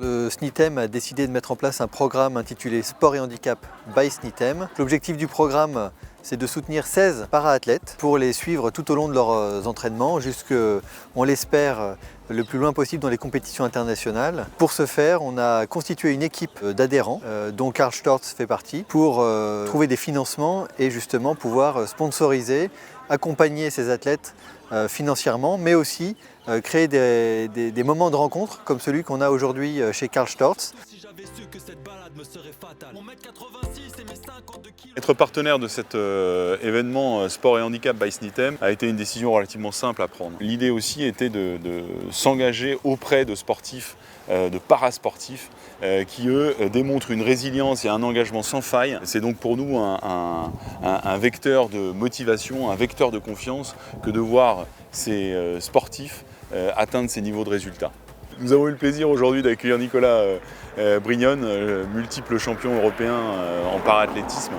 Le SNITEM a décidé de mettre en place un programme intitulé Sport et Handicap by SNITEM. L'objectif du programme, c'est de soutenir 16 para-athlètes pour les suivre tout au long de leurs entraînements, on l'espère, le plus loin possible dans les compétitions internationales. Pour ce faire, on a constitué une équipe d'adhérents, dont Karl Storz fait partie, pour trouver des financements et justement pouvoir sponsoriser, accompagner ces athlètes financièrement, mais aussi créer des moments de rencontre comme celui qu'on a aujourd'hui chez Karl Storz. Être partenaire de cet événement Sport et Handicap by SNITEM a été une décision relativement simple à prendre. L'idée aussi était de s'engager auprès de sportifs, de parasportifs, qui eux démontrent une résilience et un engagement sans faille. C'est donc pour nous un vecteur de motivation, un vecteur de confiance que de voir ces sportifs atteindre ces niveaux de résultats. Nous avons eu le plaisir aujourd'hui d'accueillir Nicolas Brignone, multiple champion européen en para-athlétisme.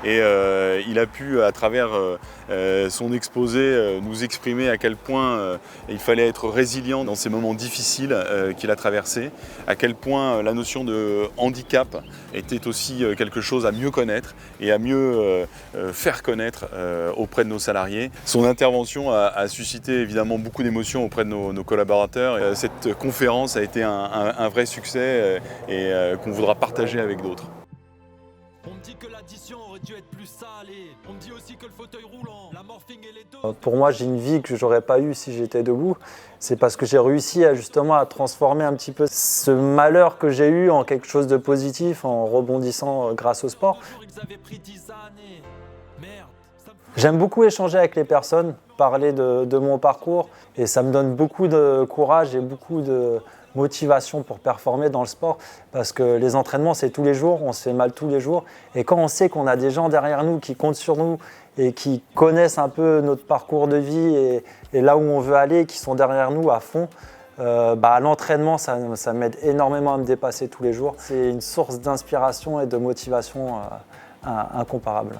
Et il a pu, à travers son exposé, nous exprimer à quel point il fallait être résilient dans ces moments difficiles qu'il a traversés, à quel point la notion de handicap était aussi quelque chose à mieux connaître et à mieux faire connaître auprès de nos salariés. Son intervention a suscité évidemment beaucoup d'émotions auprès de nos collaborateurs. Cette conférence a été un vrai succès et qu'on voudra partager avec d'autres. On me dit que l'addition aurait dû être plus salée. On me dit aussi que le fauteuil roulant, la morphine et les doses... Pour moi, j'ai une vie que je n'aurais pas eue si j'étais debout. C'est parce que j'ai réussi justement à transformer un petit peu ce malheur que j'ai eu en quelque chose de positif en rebondissant grâce au sport. J'aime beaucoup échanger avec les personnes, parler de mon parcours et ça me donne beaucoup de courage et beaucoup de motivation pour performer dans le sport parce que les entraînements c'est tous les jours, on se fait mal tous les jours et quand on sait qu'on a des gens derrière nous qui comptent sur nous et qui connaissent un peu notre parcours de vie et là où on veut aller, qui sont derrière nous à fond, l'entraînement ça m'aide énormément à me dépasser tous les jours. C'est une source d'inspiration et de motivation incomparable.